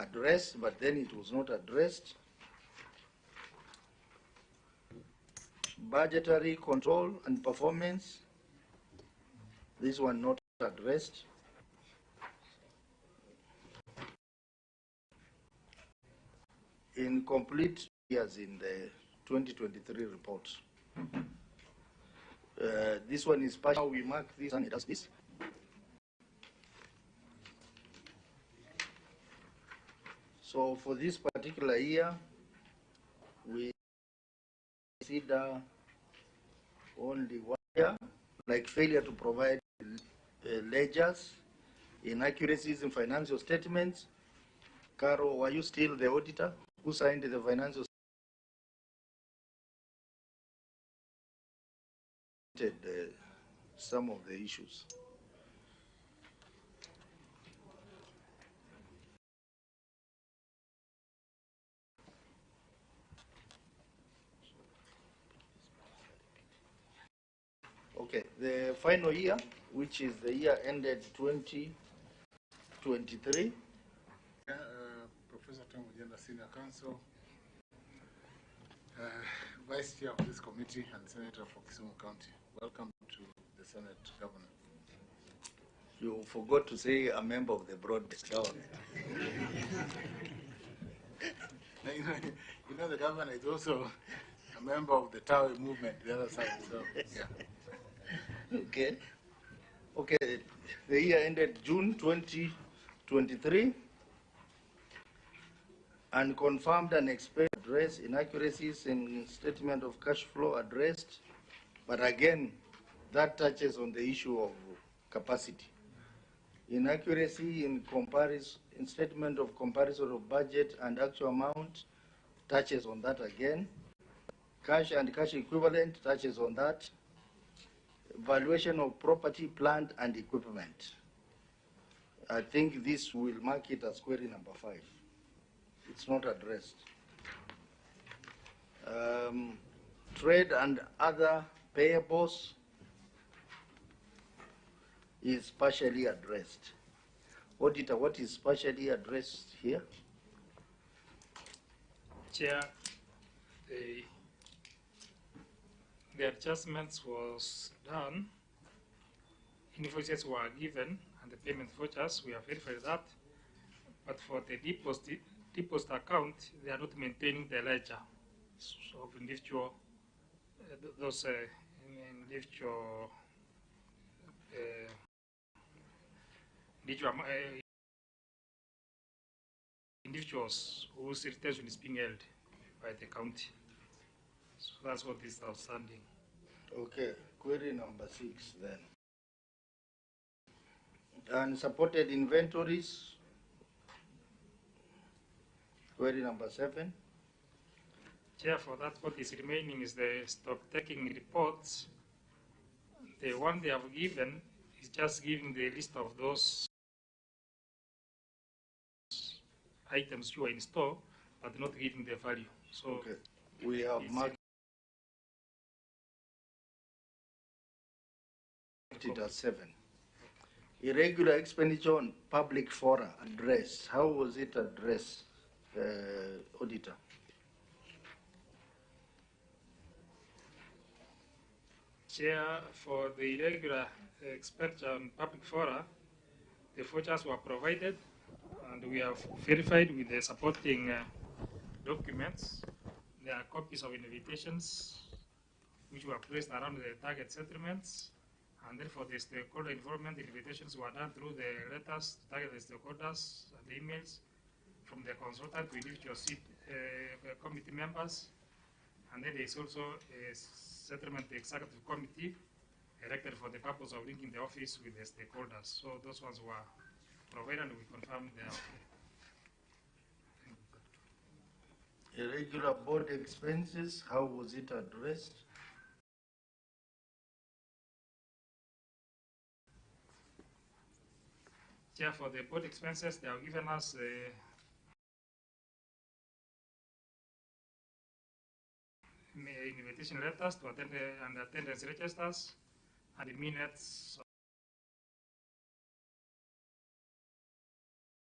addressed, but then it was not addressed. Budgetary control and performance, this one not addressed. Incomplete years in the 2023 report. This one is partial. We mark this and it does this. So for this particular year, we consider only 1 year, like failure to provide ledgers, inaccuracies in financial statements. Caro, were you still the auditor who signed the financial statement? Some of the issues. Okay, the final year, which is the year ended 2023. Professor Tom Ujenda, Senior Counsel, Vice Chair of this committee and Senator for Kisumu County. Welcome to the Senate, Governor. You forgot to say a member of the broad-based government. You know, the governor is also a member of the Tawi movement, the other side, so yeah. Okay. Okay, the year ended June 2023 and confirmed and explained address inaccuracies in statement of cash flow addressed, but again, that touches on the issue of capacity. Inaccuracy in comparison, in statement of comparison of budget and actual amount touches on that again. Cash and cash equivalent touches on that. Valuation of property, plant, and equipment. I think this will mark it as query number 5. It's not addressed. Trade and other payables is partially addressed. Auditor, what is partially addressed here? Chair, the adjustments was done, invoices were given, and the payment vouchers, we have verified that. But for the deposit account, they are not maintaining the ledger of individual, those individuals whose retention is being held by the county. So that's what is outstanding. Okay, query number 6 then. Unsupported inventories, query number 7. Chair, for that, what is remaining is the stock taking reports. The one they have given is just giving the list of those items you are in store, but not giving the value. So okay, we have marked it as 7. Irregular expenditure on public fora addressed. How was it addressed, Auditor? Chair, for the irregular expenditure on public fora, the vouchers were provided, and we have verified with the supporting documents. There are copies of invitations which were placed around the target settlements, and then for the stakeholder involvement, the invitations were done through the letters to target the stakeholders and the emails from the consultant to individual committee members. And then there is also a settlement executive committee elected for the purpose of linking the office with the stakeholders. So those ones were provided and we confirmed their. Irregular board expenses, how was it addressed? Chair, for the board expenses, they have given us invitation letters to attend and attendance registers and the minutes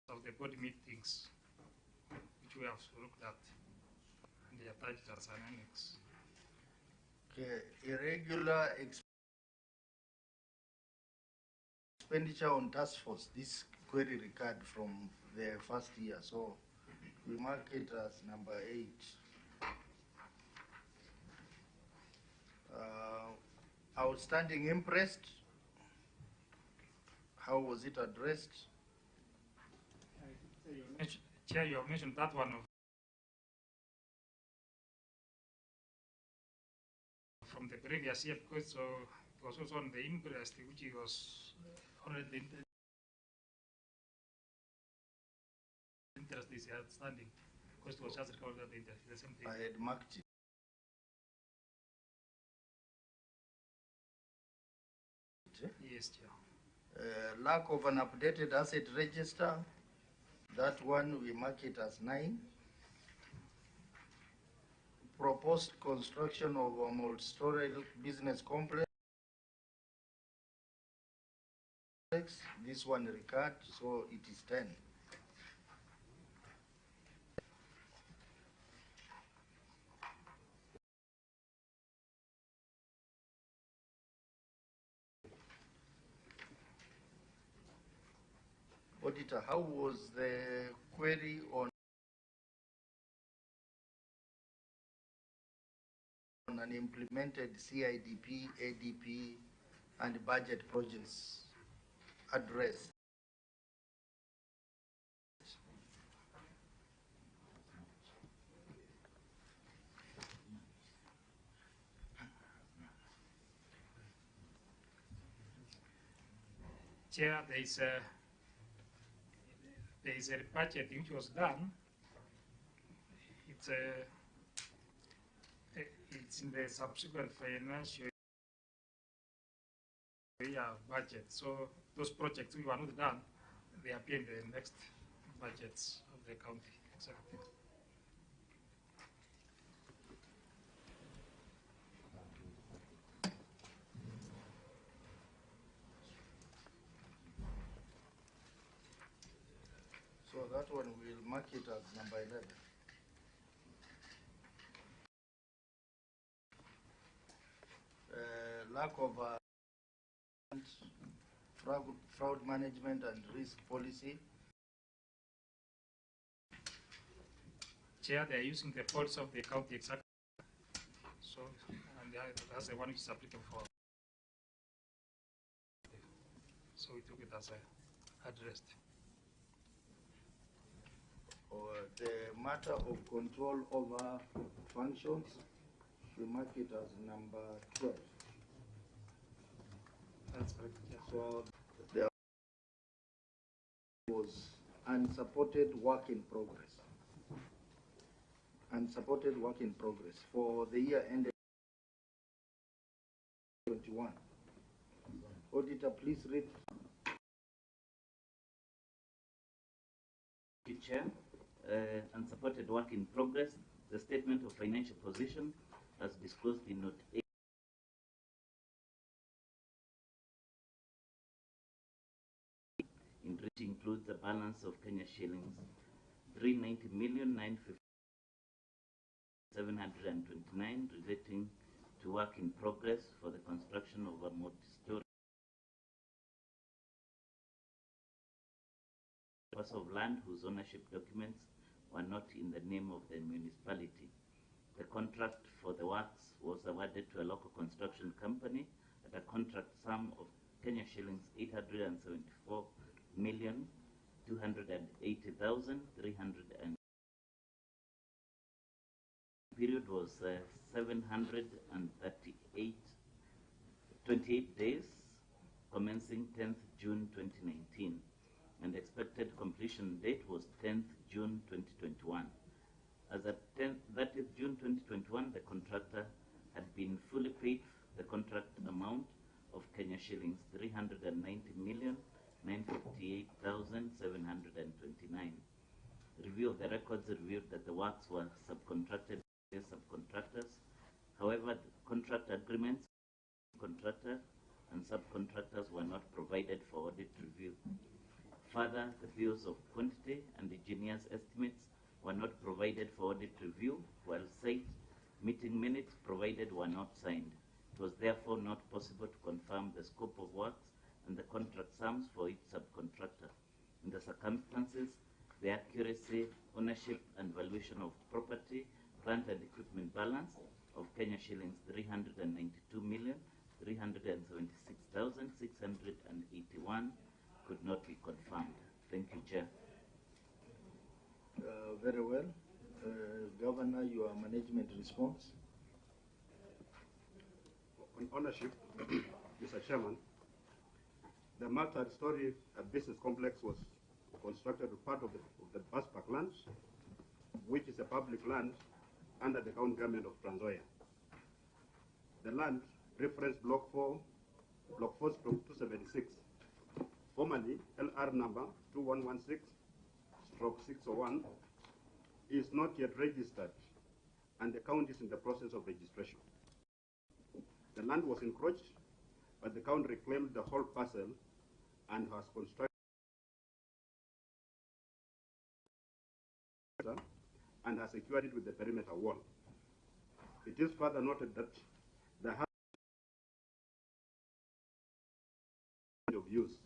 of the board meetings. which we have looked at and attached as an annex. Okay, irregular expenditure on task force. This query recurred from the first year, so we mark it as number 8. Outstanding interest. How was it addressed? Chair, you have mentioned that one from the previous year, because so it was also on the interest, which was already the interest is outstanding, because it was just recorded at the interest, the same thing. I had marked it. Yes, Chair. Lack of an updated asset register. That one we mark it as 9. Proposed construction of a multi-story business complex. This one recurred, so it is 10. Auditor, how was the query on unimplemented CIDP, ADP, and budget projects addressed? Chair, there is a budget which was done. It's in the subsequent financial year budget. So those projects we were not done, they appear in the next budgets of the county executive. So that one we'll mark it as number 11. Lack of fraud management and risk policy. Chair, they are using the policy of the county executive. So, and that's the one which is applicable for. So we took it as addressed. Or the matter of control over functions, we mark it as number 12. That's correct. Yeah. So there was unsupported work in progress. Unsupported work in progress for the year ended 21. Auditor, please read. Chair, unsupported work in progress, the statement of financial position as disclosed in note 8. In which includes a balance of Kenya shillings 390,950,729 relating to work in progress for the construction of a multi-story parcel of land whose ownership documents were not in the name of the municipality. The contract for the works was awarded to a local construction company at a contract sum of Kenya shillings 874,280,300. Period was 728 days, commencing 10th June 2019. And expected completion date was 10th June 2021. As at 30th June 2021, the contractor had been fully paid the contract amount of Kenya shillings 390,958,729. Review of the records revealed that the works were subcontracted by subcontractors. However, the contract agreements, contractor and subcontractors were not provided for audit review. Further, the bills of quantity and engineers' estimates were not provided provided for audit review, while said meeting minutes provided were not signed. It was therefore not possible to confirm the scope of works and the contract sums for each subcontractor. In the circumstances, the accuracy, ownership, and valuation of property, plant and equipment balance of Kenya shillings 392,376,681 could not be confirmed. Thank you, Chair. Very well. Governor, your management response. On ownership, Mr. Chairman, the multi-story business complex was constructed as part of the bus park land, which is a public land under the county government of Trans Nzoia. The land, reference block 4/276, formerly LR number 2116/601, is not yet registered, and the county is in the process of registration. The land was encroached, but the county reclaimed the whole parcel and has constructed and has secured it with the perimeter wall. It is further noted that the house of use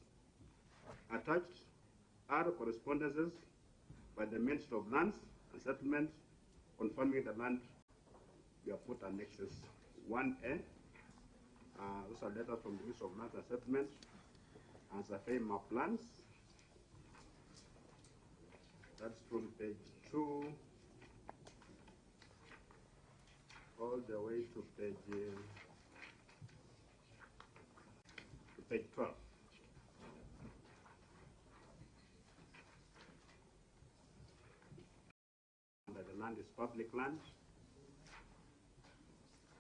attached are correspondences by the Ministry of Lands and Settlement confirming the land. We have put annexes 1A. Those are letters from the Ministry of Lands and Settlement and survey map plans. That's from page 2 all the way to page 12. That the land is public land.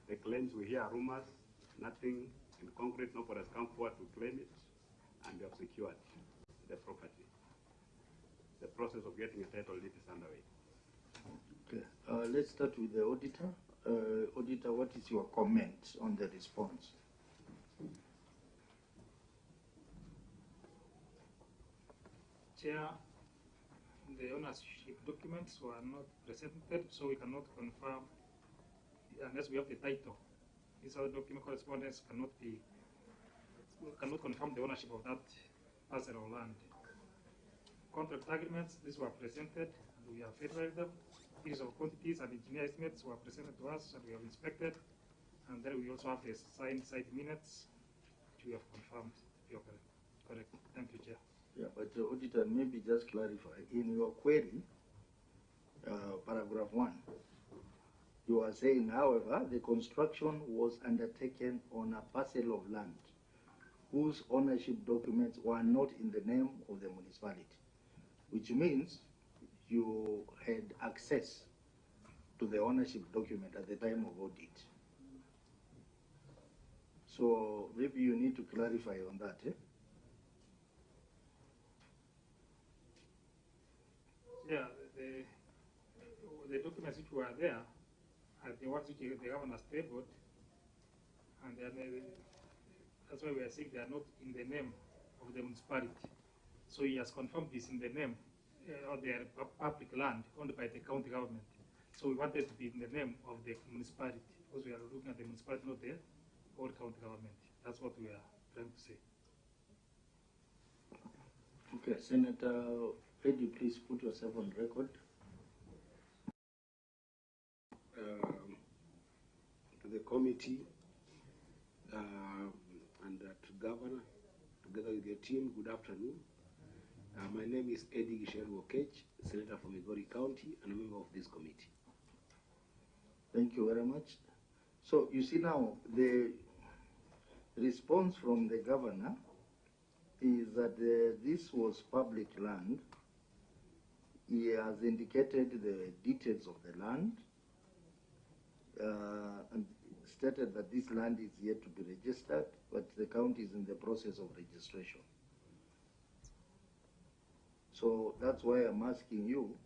The claims, we hear rumors, nothing in concrete, nobody has come forward to claim it, and we have secured the property. The process of getting a title deed is underway. Okay. Let's start with the auditor. Auditor, what is your comment on the response? Chair, the ownership documents were not presented, so we cannot confirm unless we have the title. This other document correspondence cannot confirm the ownership of that parcel of land. Contract agreements, these were presented, and we have verified them. Fees of quantities and engineer estimates were presented to us, and we have inspected. And then we also have the signed site minutes, which we have confirmed. You're correct. Thank you, Chair. Yeah, but the auditor, maybe just clarify. In your query, paragraph 1, you are saying, however, the construction was undertaken on a parcel of land whose ownership documents were not in the name of the municipality, which means you had access to the ownership document at the time of audit. So maybe you need to clarify on that. Yeah, the documents which were there are the ones which the governor tabled, and then that's why we are saying they are not in the name of the municipality. So he has confirmed this in the name of their public land owned by the county government. So we wanted to be in the name of the municipality because we are looking at the municipality, not the whole county government. That's what we are trying to say. Okay, Senator Eddie, please put yourself on record. To the committee and to Governor, together with your team, good afternoon. My name is Eddie Gisheru-Okech, Senator from Migori County and a member of this committee. Thank you very much. So you see now, the response from the governor is that this was public land. He has indicated the details of the land and stated that this land is yet to be registered, but the county is in the process of registration. So that's why I'm asking you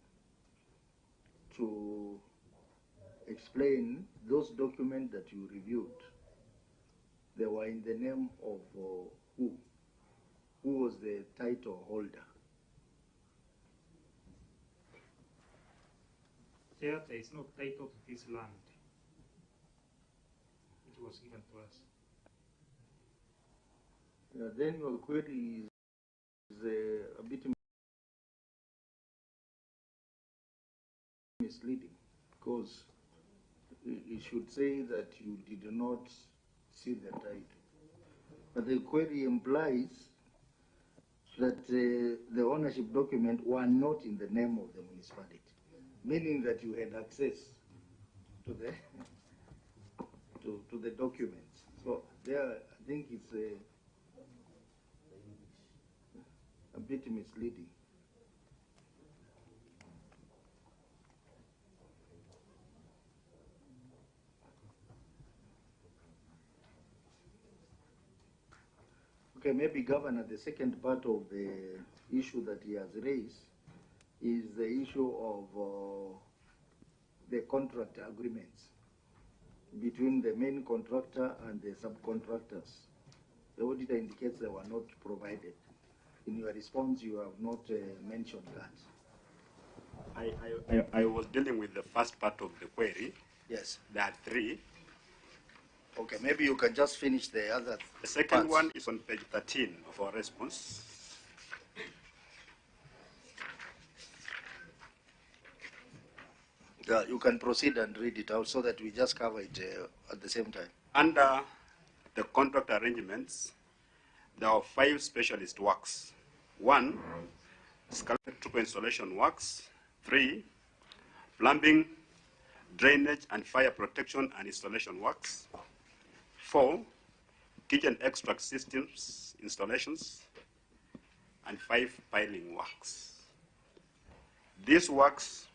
to explain those documents that you reviewed. They were in the name of who? Who was the title holder? Chair, there is no title to this land which was given to us. Then your query is a bit misleading, because you should say that you did not see the title. But the query implies that the ownership document were not in the name of the municipality, meaning that you had access to the to the documents. So there, I think it's a bit misleading. Okay, maybe Governor, the second part of the issue that he has raised is the issue of the contract agreements between the main contractor and the subcontractors. The auditor indicates they were not provided. In your response, you have not mentioned that. I was dealing with the first part of the query. Yes. There are three. Okay, maybe you can just finish the other. The second one is on page 13 of our response. Yeah, you can proceed and read it out so that we just cover it at the same time. Under the contract arrangements, there are 5 specialist works. 1, electrical installation works. 3, plumbing, drainage and fire protection and installation works. 4, kitchen extract systems installations. And 5, piling works. These works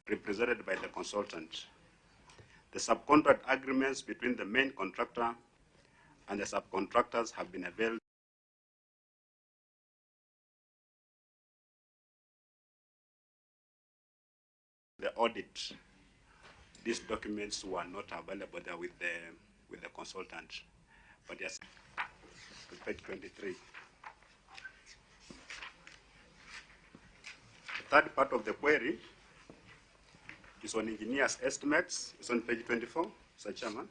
represented by the consultant. The subcontract agreements between the main contractor and the subcontractors have been availed. The audit, these documents were not available there with the consultant. But yes, page 23. The third part of the query is on engineers' estimates. It's on page 24, Mr. Chairman.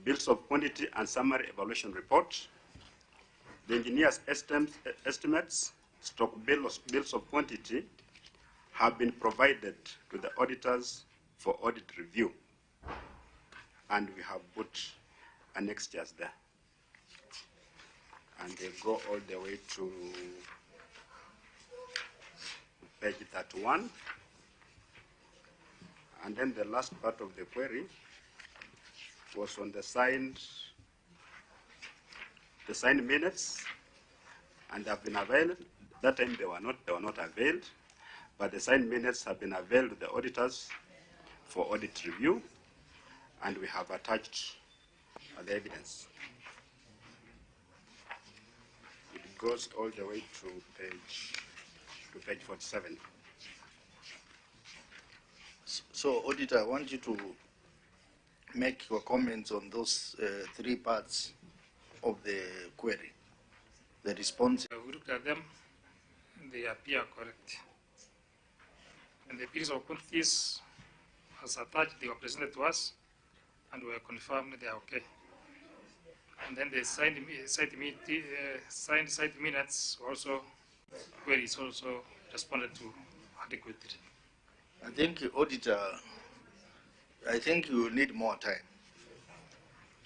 Bills of quantity and summary evaluation report. The engineers' estimates, stock bills of quantity, have been provided to the auditors for audit review. And we have put annexures there. And they go all the way to page 31. And then the last part of the query was on the signed minutes, and they have been availed. That time they were not availed, but the signed minutes have been availed to the auditors for audit review, and we have attached the evidence. It goes all the way to page 47. So, Auditor, I want you to make your comments on those 3 parts of the query. The response. We looked at them, and they appear correct. And the bills of quantities, as attached, they were presented to us, and we were confirmed they are okay. And then the signed site minutes also, queries also responded to adequately. I think, Auditor, I think you will need more time.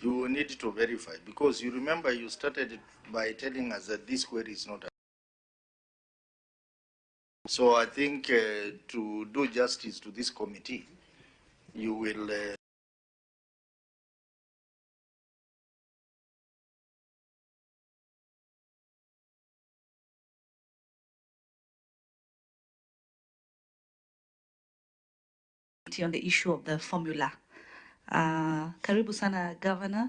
You will need to verify, because you remember you started by telling us that this query is not. So I think to do justice to this committee, you will on the issue of the formula. Karibu sana Governor.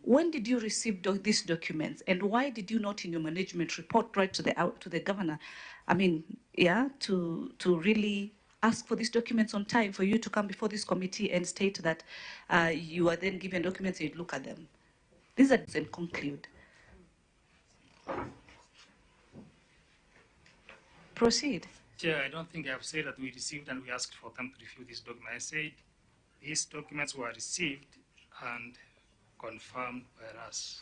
When did you receive these documents, and why did you not in your management report write to the governor? I mean, yeah, to really ask for these documents on time for you to come before this committee and state that you are then given documents and you look at them. These are and conclude. Proceed. Chair, I don't think I've said that we received and we asked for them to review this document. I said these documents were received and confirmed by us.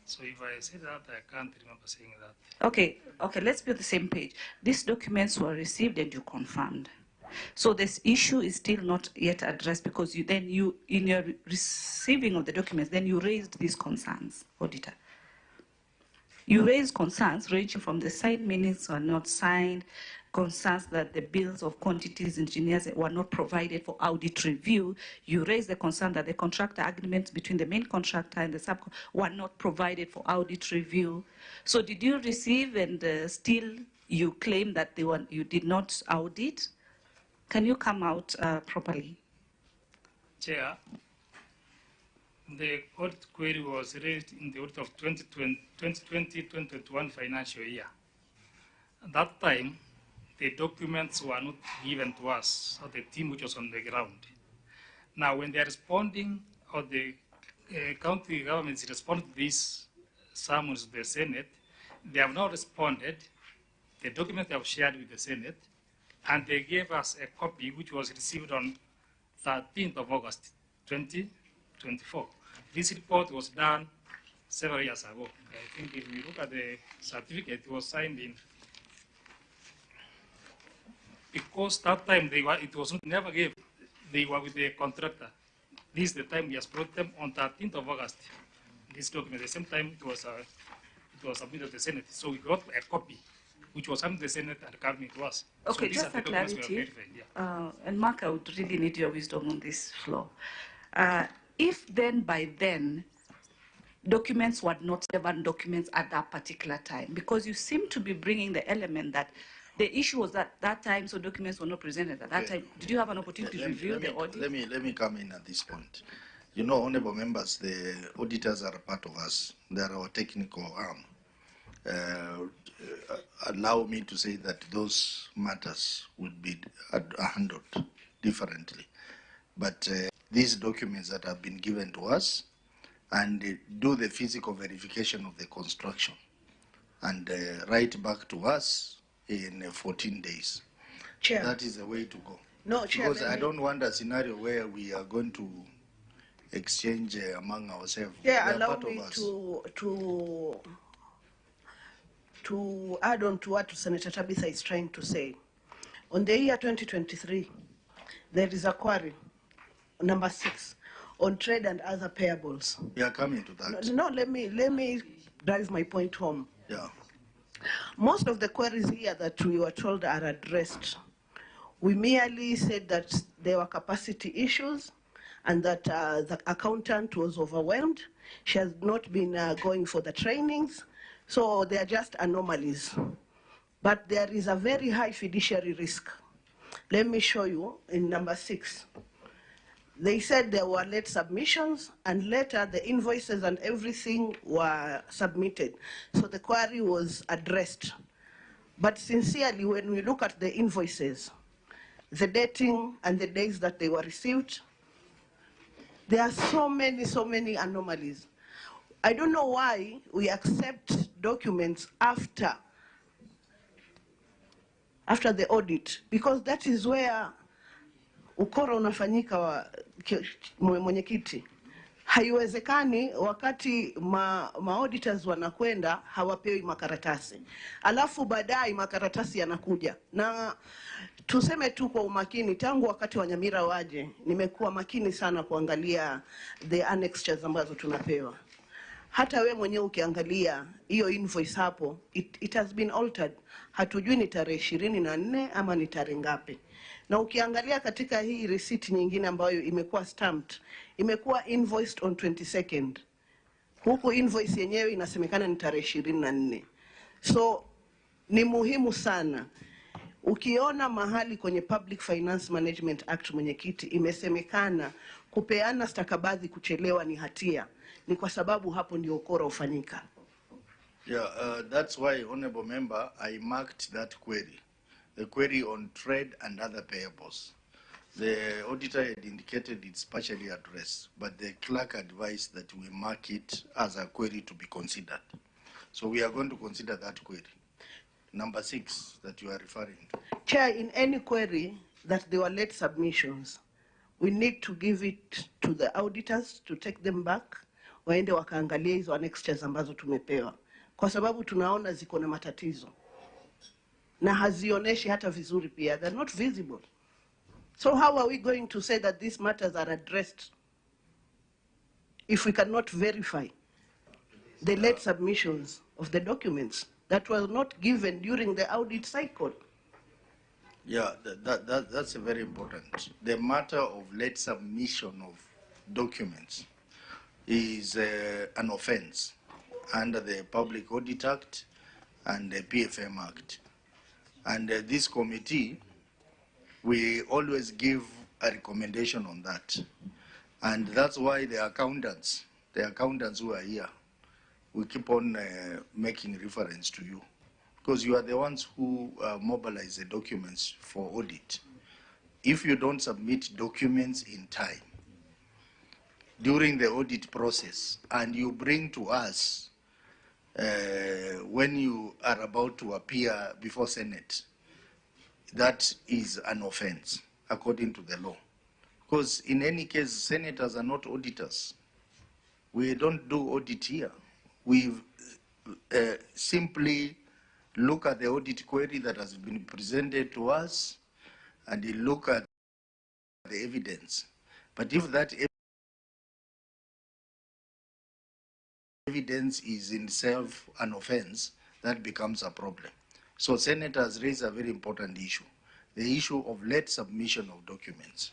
So if I say that, I can't remember saying that. Okay, let's be on the same page. These documents were received and you confirmed. So this issue is still not yet addressed because in your receiving of the documents, then you raised these concerns, auditor. You raised concerns ranging from the signed minutes were not signed, concerns that the bills of quantities engineers were not provided for audit review. You raised the concern that the contractor agreements between the main contractor and the sub were not provided for audit review. So did you receive and still you claim that you did not audit? Can you come out properly? Chair, the audit query was raised in the audit of 2020-2021 financial year. At that time, the documents were not given to us, or the team which was on the ground. Now, when they are responding, or the county governments respond to these summons to the Senate, they have now responded. The documents they have shared with the Senate, and they gave us a copy which was received on 13th of August, 2024. This report was done several years ago. I think if we look at the certificate, it was signed in, because that time it was never gave, they were with the contractor. This is the time we just brought them on 13th of August. This document, at the same time it was submitted to the Senate. So we got a copy, which was submitted to the Senate and coming to us. Okay, so just for clarity, and Mark, I would really need your wisdom on this floor. If then by then, documents were not relevant documents at that particular time, because you seem to be bringing the element that the issue was that time, so documents were not presented at that time. Did you have an opportunity to review the audit? Let me come in at this point. You know, honorable members, the auditors are a part of us. They are our technical arm. Allow me to say that those matters would be handled differently. But these documents that have been given to us and do the physical verification of the construction and write back to us in 14 days. Chair. That is the way to go. No, Chair. Because I don't want a scenario where we are going to exchange among ourselves. Yeah, allow me to add on to what Senator Tabitha is trying to say. On the year 2023, there is a query, number 6, on trade and other payables. We are coming to that. No, let me drive my point home. Yeah. Most of the queries here that we were told are addressed. We merely said that there were capacity issues and that the accountant was overwhelmed. She has not been going for the trainings. So they are just anomalies. But there is a very high fiduciary risk. Let me show you in number 6. They said there were late submissions, and later the invoices and everything were submitted. So the query was addressed. But sincerely, when we look at the invoices, the dating and the days that they were received, there are so many anomalies. I don't know why we accept documents after the audit, because that is where ukora unafanyika wa mwenyekiti. Haiwezekani wakati auditors wanakwenda hawapewi makaratasi. Alafu baadaye makaratasi yanakuja. Na tuseme tu kwa umakini, tangu wakati wa Nyamira waje, nimekuwa makini sana kuangalia the annexures ambazo tunapewa. Hata we mwenyewe ukiangalia hiyo invoice hapo, it has been altered. Hatujui ni tarehe 24 ama ni tarehe ngapi. Na ukiangalia katika hii receipt nyingine ambayo imekuwa stamped, imekuwa invoiced on 22nd. Huku invoice yenyewe inasemekana ni tarehe 24. So ni muhimu sana. Ukiona mahali kwenye Public Finance Management Act mwenyekiti imesemekana kupeana stakabadhi kuchelewa ni hatia, ni kwa sababu hapo ndio ukora ufanyika. Yeah, that's why, honorable member, I marked that query. The query on trade and other payables. The auditor had indicated it's partially addressed, but the clerk advised that we mark it as a query to be considered. So we are going to consider that query. number 6 that you are referring to. Chair, in any query that there were late submissions, we need to give it to the auditors to take them back, waende wakaangalia hizo annexures ambazo tumepewa, kwa sababu tunaona ziko na matatizo na hazionyeshi hata vizuri pia. They're not visible. So how are we going to say that these matters are addressed if we cannot verify the late submissions of the documents that were not given during the audit cycle? Yeah, that's a very important. The matter of late submission of documents is an offense under the Public Audit Act and the PFM Act. And this committee, we always give a recommendation on that. And that's why the accountants who are here, we keep on making reference to you, because you are the ones who mobilize the documents for audit. If you don't submit documents in time during the audit process and you bring to us when you are about to appear before Senate, that is an offense according to the law. Because in any case, senators are not auditors. We don't do audit here. We simply look at the audit query that has been presented to us and look at the evidence. But if that evidence is in itself an offense, that becomes a problem. So senators raise a very important issue, the issue of late submission of documents.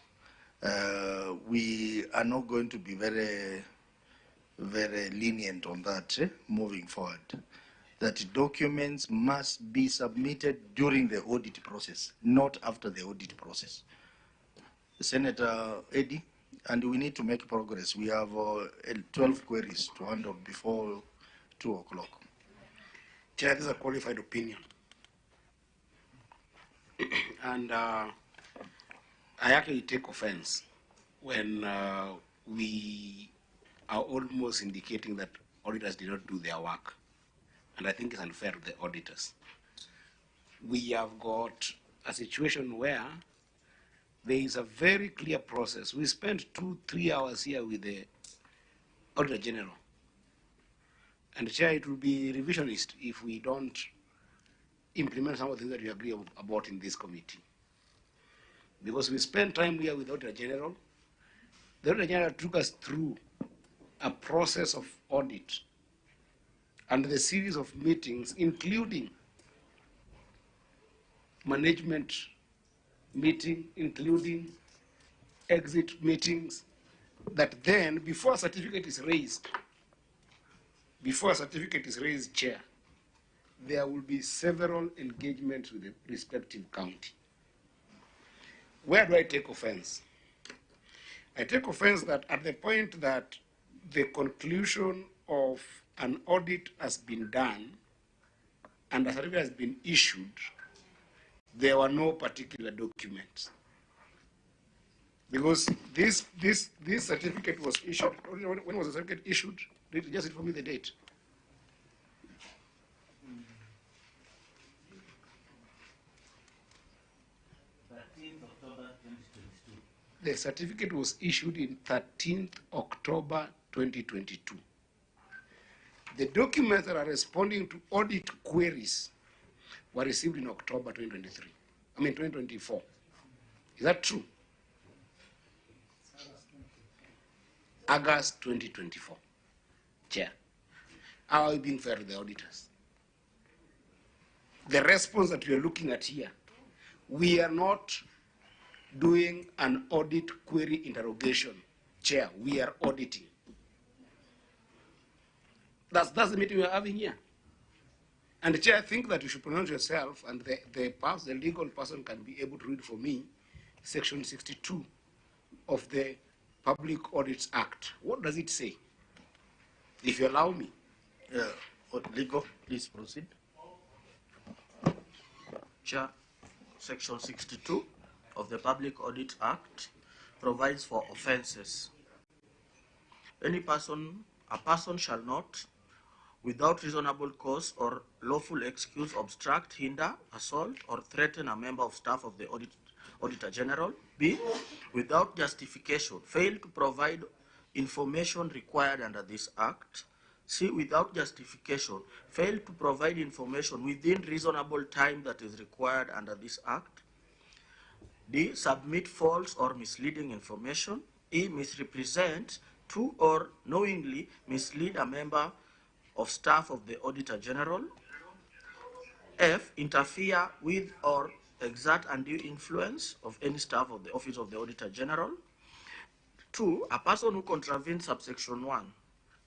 We are not going to be very lenient on that moving forward. That documents must be submitted during the audit process, not after the audit process. Senator Eddie, and we need to make progress. We have 12 queries to handle before 2 o'clock. Chair, this is a qualified opinion. And I actually take offense when we are almost indicating that auditors did not do their work. And I think it's unfair to the auditors. We have got a situation where there is a very clear process. We spent 2-3 hours here with the Auditor General. And Chair, it will be revisionist if we don't implement some of the things that we agree about in this committee. Because we spent time here with the Auditor General. The Auditor General took us through a process of audit and the series of meetings, including management meeting, including exit meetings, that then, before a certificate is raised, Chair, there will be several engagements with the respective county. Where do I take offense? I take offense that at the point that the conclusion of an audit has been done and a certificate has been issued, there were no particular documents. Because this certificate was issued, when was the certificate issued? Just inform me the date. The certificate was issued in 13th October 2022. The documents that are responding to audit queries were received in October 2024. Is that true? August 2024. Chair, how are we being fair to the auditors? The response that we are looking at here, we are not doing an audit query interrogation. Chair, we are auditing. That's the meeting we are having here. And Chair, I think that you should pronounce yourself, and the legal person can be able to read for me Section 62 of the Public Audits Act. What does it say? If you allow me. Legal, please proceed. Chair, Section 62 of the Public Audit Act provides for offenses. A person shall not without reasonable cause or lawful excuse, obstruct, hinder, assault, or threaten a member of staff of the Auditor General. B, without justification, fail to provide information required under this Act. C, without justification, fail to provide information within reasonable time that is required under this Act. D, submit false or misleading information. E, misrepresent to or knowingly mislead a member of staff of the Auditor General. F, interfere with or exert undue influence of any staff of the Office of the Auditor General. 2, a person who contravenes subsection 1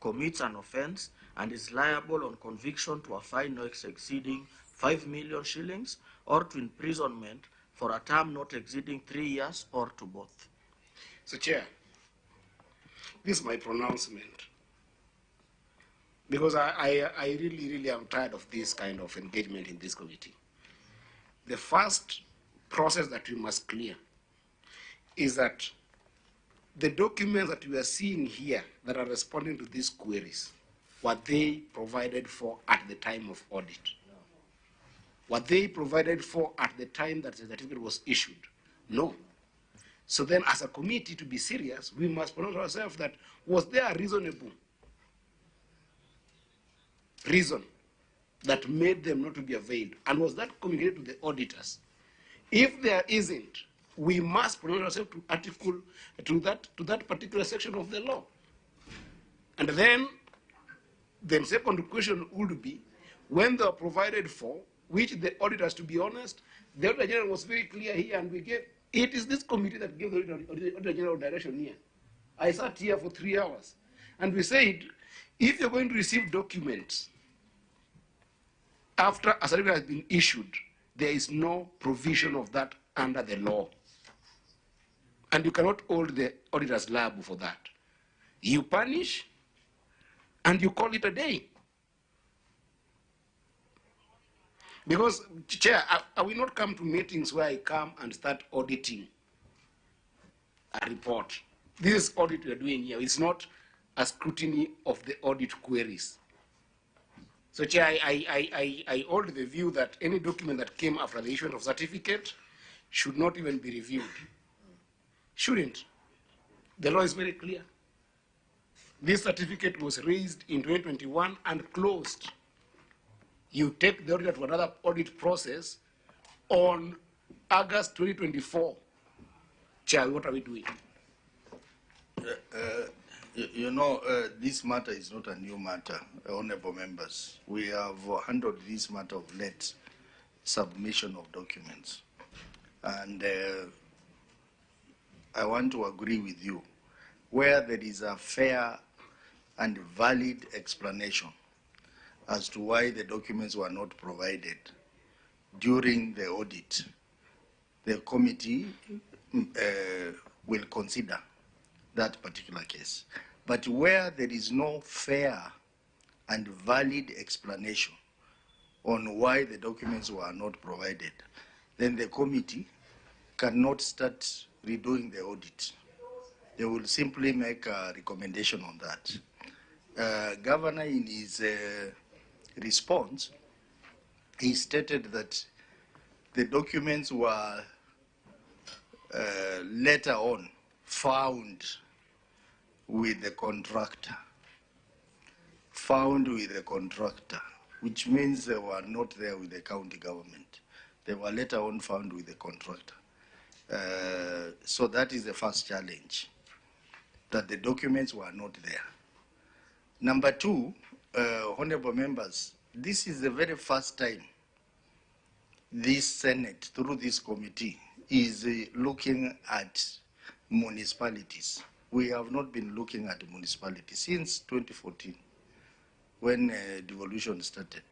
commits an offense and is liable on conviction to a fine not exceeding 5 million shillings or to imprisonment for a term not exceeding 3 years or to both. So, Chair, this is my pronouncement. Because I really am tired of this kind of engagement in this committee. The first process that we must clear is that the documents that we are seeing here that are responding to these queries, were they provided for at the time of audit? Were they provided for at the time that the certificate was issued? No. So then as a committee, to be serious, we must pronounce ourselves that was there a reasonable reason that made them not to be availed, and was that communicated to the auditors? If there isn't, we must pronounce ourselves to that particular section of the law. And then the second question would be, when they are provided for, which the auditors, to be honest, the Auditor General was very clear here, and we gave, it is this committee that gave the Auditor General direction here. I sat here for 3 hours, and we said, if you're going to receive documents after a certificate has been issued, there is no provision of that under the law. And you cannot hold the auditors liable for that. You punish and you call it a day. Because, Chair, I will not come to meetings where I come and start auditing a report. This audit we are doing here is not a scrutiny of the audit queries. So, Chair, I hold the view that any document that came after the issuance of certificate should not even be reviewed. Shouldn't. The law is very clear. This certificate was raised in 2021 and closed. You take the auditor to another audit process on August 2024. Chair, what are we doing? This matter is not a new matter, honorable members. We have handled this matter of late submission of documents. And I want to agree with you. Where there is a fair and valid explanation as to why the documents were not provided during the audit, the committee will consider that particular case. But where there is no fair and valid explanation on why the documents were not provided, then the committee cannot start redoing the audit. They will simply make a recommendation on that. Governor, in his response, he stated that the documents were later on found with the contractor. Found with the contractor, which means they were not there with the county government. They were later on found with the contractor. So that is the first challenge, that the documents were not there. Number two, honorable members, this is the very first time this Senate, through this committee, is looking at municipalities. We have not been looking at municipalities since 2014, when devolution started.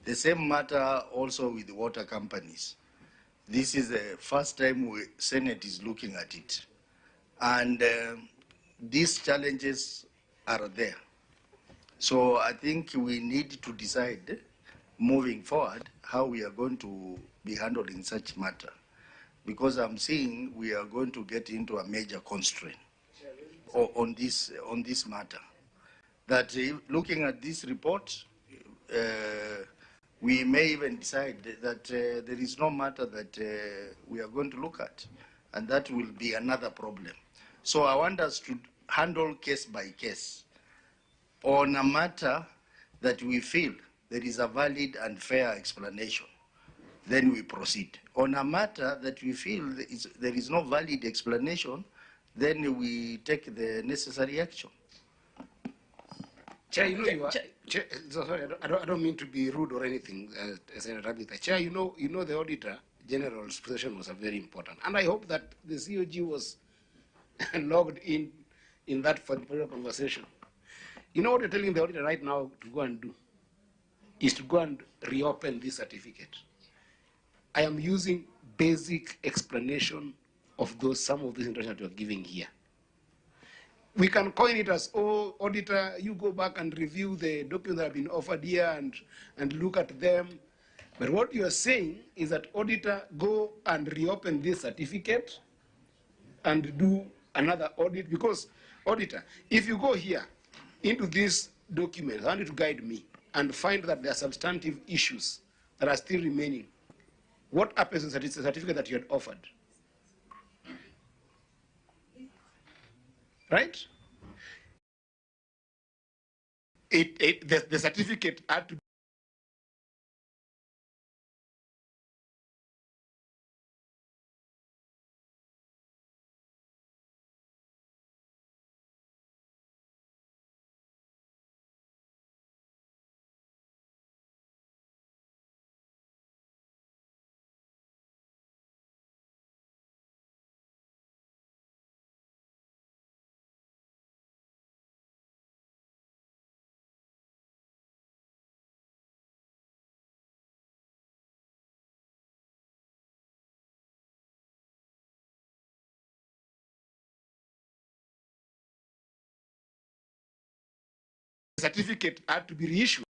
The same matter also with the water companies. This is the first time Senate is looking at it. And these challenges are there. So I think we need to decide, moving forward, how we are going to be handling such matter. Because I'm seeing we are going to get into a major constraint on this matter. That looking at this report, we may even decide that there is no matter that we are going to look at, and that will be another problem. So I want us to handle case by case. On a matter that we feel there is a valid and fair explanation, then we proceed. On a matter that we feel there is no valid explanation, then we take the necessary action. Chair, you know you are. Chair, sorry, I don't mean to be rude or anything, Senator Abitha. Chair, you know the Auditor General's position was very important, and I hope that the COG was logged in that particular conversation. You know what you're telling the auditor right now to go and do is to go and reopen this certificate. I am using basic explanation of some of these instructions that you're giving here. We can coin it as, oh, auditor, you go back and review the documents that have been offered here and look at them. But what you are saying is that, auditor, go and reopen this certificate and do another audit. Because, auditor, if you go here into these documents, I want you to guide me and find that there are substantive issues that are still remaining. What happens to the certificate that you had offered? Right? The certificate had to be reissued.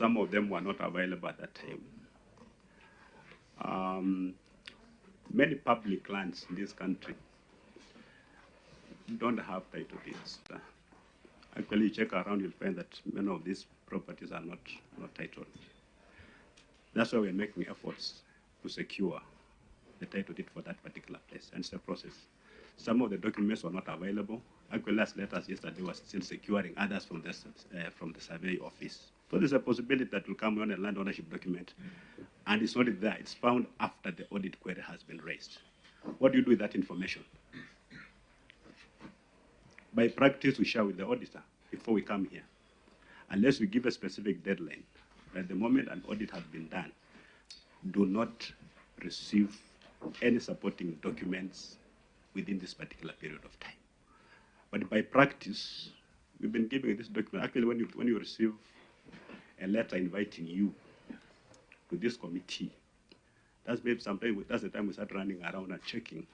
Some of them were not available at that time. Many public lands in this country don't have title deeds. Actually, you check around, you'll find that many of these properties are not titled. That's why we're making efforts to secure the title deed for that particular place, and it's a process. Some of the documents were not available. Actually, last letters yesterday was still securing others from the survey office. So there's a possibility that will come on a land ownership document, and it's not there. It's found after the audit query has been raised. What do you do with that information? By practice, we share with the auditor before we come here. Unless we give a specific deadline, at the moment an audit has been done, do not receive any supporting documents within this particular period of time. But by practice, we've been giving this document. Actually, when you receive a letter inviting you to this committee, that's the time we start running around and checking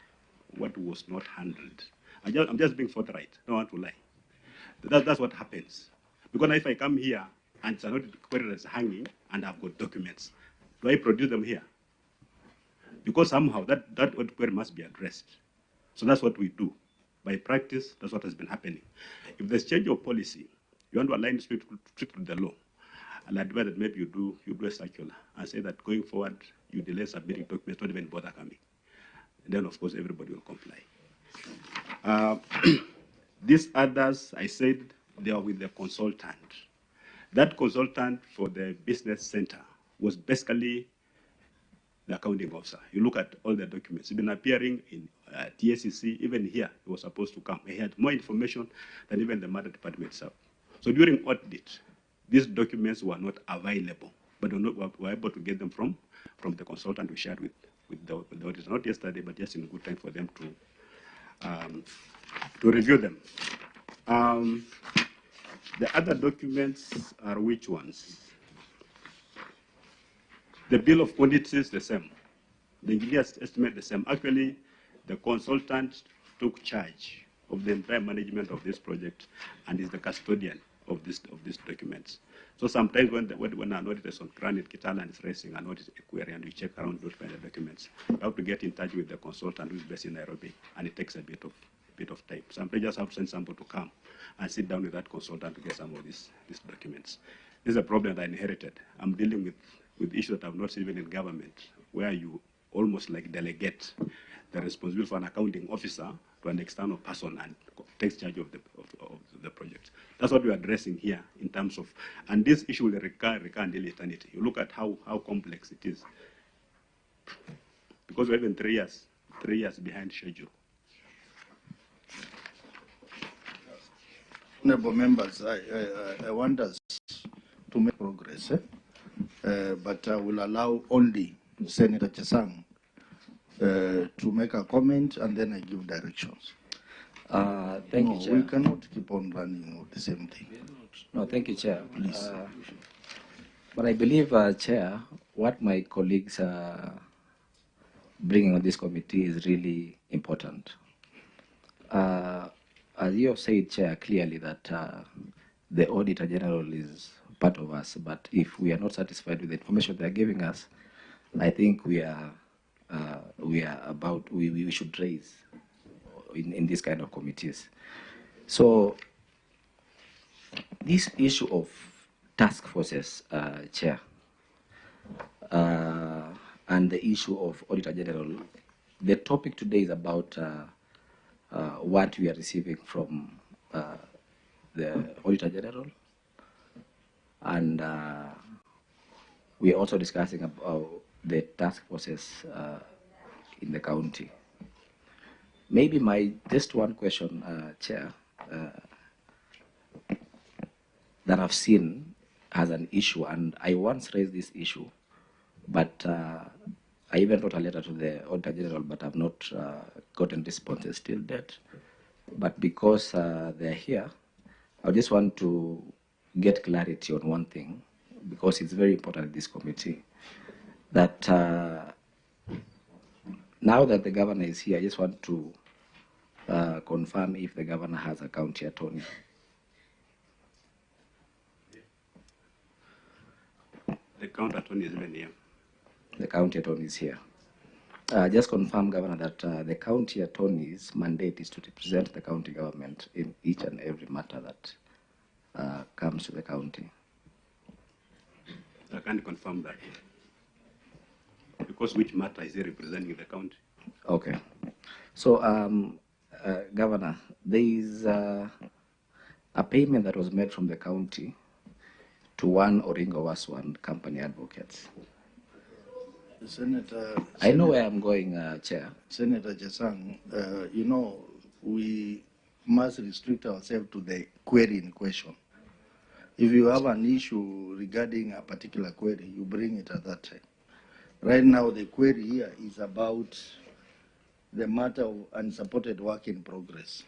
what was not handled. I'm just being forthright. I don't want to lie. That's what happens. Because if I come here and it's an audit query that's hanging, and I've got documents. Do I produce them here? Because somehow that audit query must be addressed. So that's what we do. By practice, that's what has been happening. If there's change of policy, you want to align strictly with the law, I'll advise that maybe you do a circular and say that going forward, you delay submitting documents, don't even bother coming. And then, of course, everybody will comply. These others, I said, they are with the consultant. That consultant for the business center was basically the accounting officer. You look at all the documents. He's been appearing in TSCC, even here, he was supposed to come. He had more information than even the matter department itself. So during audit, these documents were not available, but we were able to get them from the consultant we shared with the auditor. Not yesterday, but just in good time for them to review them. The other documents are which ones? The bill of quantities is the same. The engineer's estimate the same. Actually, the consultant took charge of the entire management of this project and is the custodian of these documents. So sometimes when an auditor is on ground in Kitala and is raising an audit query and we check around those kind of documents, we have to get in touch with the consultant who is based in Nairobi, and it takes a bit of time. Sometimes just have to send somebody to come and sit down with that consultant to get some of these documents. This is a problem that I inherited. I'm dealing with issues that I've not seen even in government, where you almost like delegate the responsibility for an accounting officer to an external person and takes charge of the project. That's what we're addressing here in terms of, and this issue will recur until eternity. You look at how complex it is, because we're even 3 years behind schedule. Honorable members, I want us to make progress, but I will allow only Senator Chesang to make a comment, and then I give directions. Thank you, Chair. We cannot keep on running with the same thing. No, thank you, Chair. Please. But I believe, Chair, what my colleagues are bringing on this committee is really important. As you have said, Chair, clearly that the Auditor General is part of us, but if we are not satisfied with the information they are giving us, I think we should raise in this kind of committees. So this issue of task forces, Chair, and the issue of Auditor General, the topic today is about what we are receiving from the Auditor General, and we are also discussing about the task forces in the county. Maybe just one question, Chair, that I've seen as an issue, and I once raised this issue, but I even wrote a letter to the Auditor General, but I've not gotten responses till date. But because they're here, I just want to get clarity on one thing, because it's very important in this committee, that now that the governor is here, I just want to confirm if the governor has a county attorney. The county attorney is even here. The county attorney is here. Just confirm, Governor, that the county attorney's mandate is to represent the county government in each and every matter that comes to the county. I can't confirm that. Because which matter is he representing the county? Okay. So, Governor, there is a payment that was made from the county to one Oringo Waswan company advocates. Senator, I know where I'm going, Chair. Senator Chesang, you know, we must restrict ourselves to the query in question. If you have an issue regarding a particular query, you bring it at that time. Right now, the query here is about the matter of unsupported work in progress.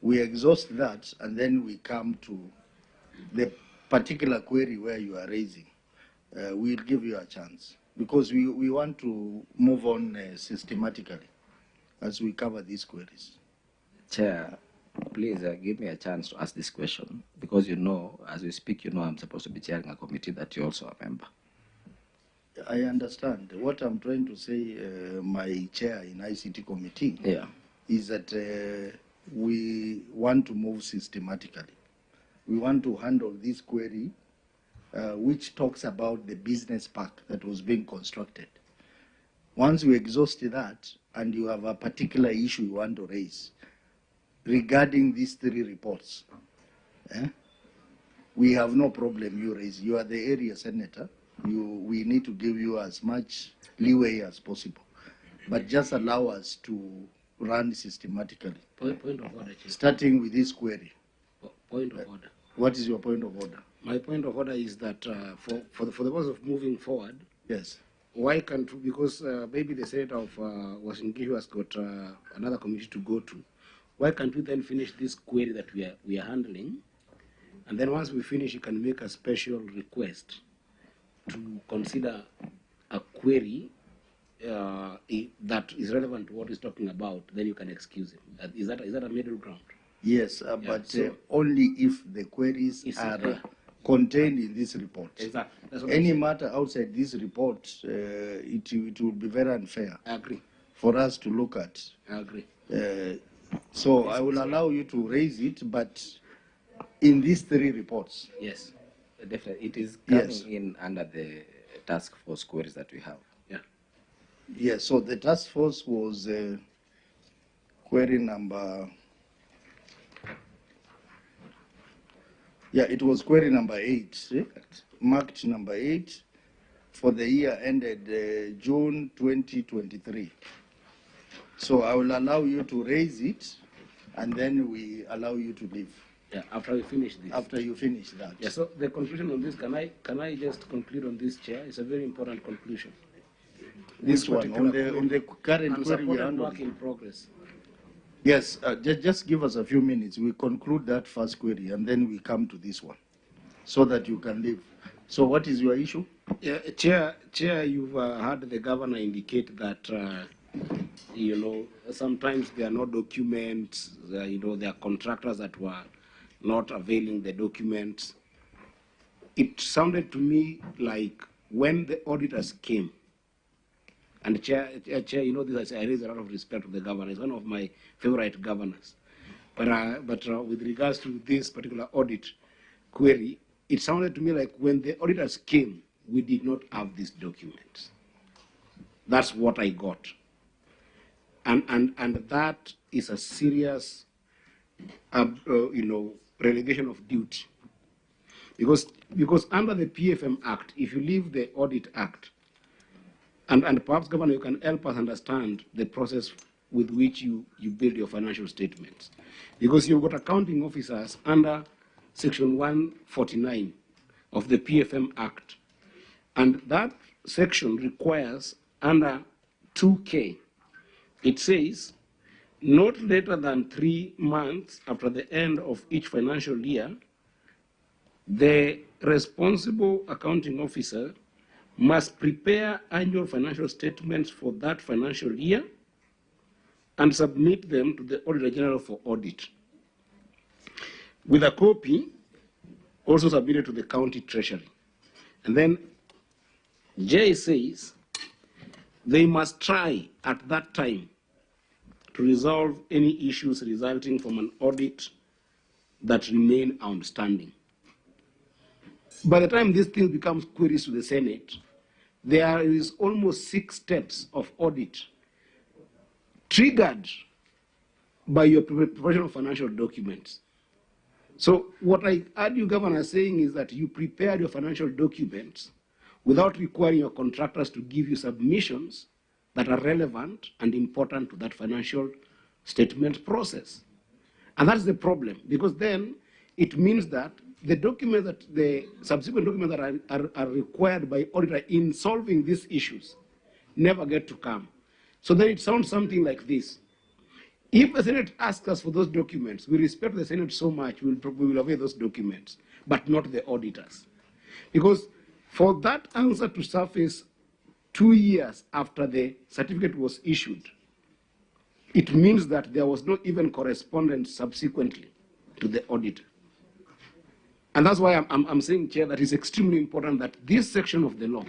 We exhaust that, and then we come to the particular query where you are raising. We'll give you a chance, because we want to move on systematically as we cover these queries. Chair, Please give me a chance to ask this question, because you know, as we speak, you know, I'm supposed to be chairing a committee that you're also a member. I understand. What I'm trying to say, my chair in ICT committee, is that we want to move systematically. We want to handle this query, which talks about the business park that was being constructed. Once we exhaust that, and you have a particular issue you want to raise regarding these 3 reports, we have no problem you raise. You are the area senator. We need to give you as much leeway as possible. But just allow us to run systematically. Point of order, Chief. Starting with this query. Point of order. What is your point of order? My point of order is that for the purpose of moving forward, yes, why can't we, because maybe the senator of Washington Gishu has got another committee to go to, why can't we then finish this query that we are handling, and then once we finish, you can make a special request to consider a query that is relevant to what he's talking about, then you can excuse him. Is that a middle ground? Yes, but only if the queries are contained in this report. Exactly. Any matter outside this report, it will be very unfair. I agree. For us to look at. I agree. So I will allow you to raise it, but in these 3 reports. Yes, definitely. It is coming in under the task force queries that we have. Yeah. Yes, so the task force was query number. Yeah, it was query number 8, marked number 8, for the year ended June 2023. So I will allow you to raise it, and then we allow you to leave. Yeah, after we finish this. After you finish that. Yeah, so the conclusion on this, can I just conclude on this, Chair? It's a very important conclusion. This one, on the current query we are work in progress. Yes, just give us a few minutes. We conclude that first query, and then we come to this one, so that you can leave. So what is your issue? Yeah, Chair, you've heard the governor indicate that, you know, sometimes there are no documents, you know, there are contractors that were not availing the documents. It sounded to me like when the auditors came, and Chair, you know this, I raise a lot of respect to the governor. He's one of my favorite governors. But with regards to this particular audit query, it sounded to me like when the auditors came, we did not have these documents. That's what I got. And that is a serious, you know, relegation of duty. Because under the PFM Act, if you leave the Audit Act, and perhaps, Governor, you can help us understand the process with which you build your financial statements. Because you've got accounting officers under Section 149 of the PFM Act. And that section requires, under 2K, it says, not later than 3 months after the end of each financial year, the responsible accounting officer must prepare annual financial statements for that financial year and submit them to the Auditor General for audit, with a copy also submitted to the county treasury. And then J says they must try at that time to resolve any issues resulting from an audit that remain outstanding. By the time this thing becomes queries to the Senate, there is almost 6 steps of audit triggered by your preparation of financial documents. So what I heard you, Governor, saying is that you prepared your financial documents without requiring your contractors to give you submissions that are relevant and important to that financial statement process. And that's the problem, because then it means that the subsequent documents that are required by auditor in solving these issues never get to come. So then it sounds something like this. If the Senate asks us for those documents, we respect the Senate so much, we will avail those documents, but not the auditors. Because for that answer to surface 2 years after the certificate was issued, it means that there was not even correspondence subsequently to the audit. And that's why I'm saying, Chair, that it's extremely important that this section of the law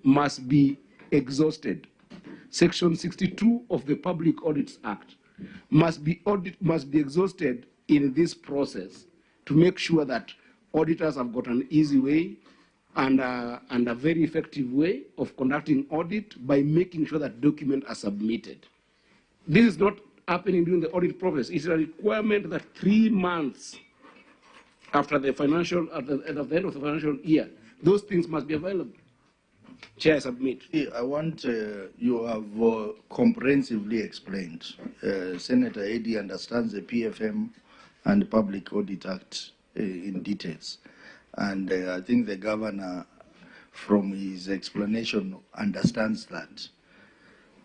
must be exhausted. Section 62 of the Public Audits Act must be exhausted in this process to make sure that auditors have got an easy way and a very effective way of conducting audit by making sure that documents are submitted. This is not happening during the audit process. It's a requirement that 3 months after the financial, at the end of the financial year, those things must be available. Chair, submit. I want, you have comprehensively explained. Senator Eddy understands the PFM and Public Audit Act in details. And I think the governor, from his explanation, understands that.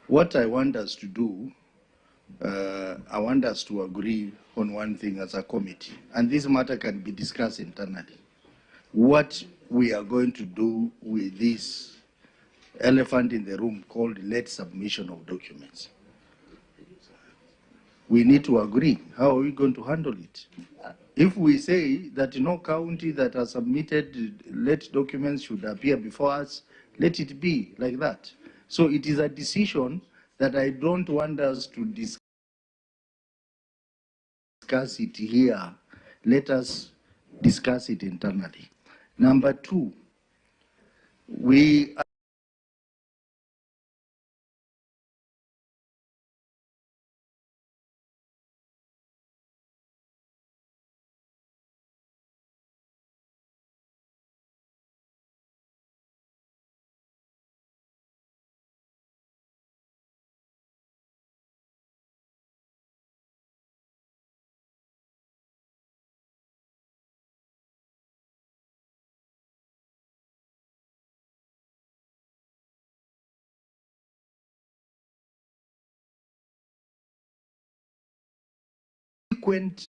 What I want us to do, I want us to agree on one thing as a committee, and this matter can be discussed internally. What we are going to do with this elephant in the room called late submission of documents. We need to agree. How are we going to handle it? If we say that no county that has submitted late documents should appear before us, let it be like that. So it is a decision that I don't want us to discuss it here. Let us discuss it internally. Number two, we frequent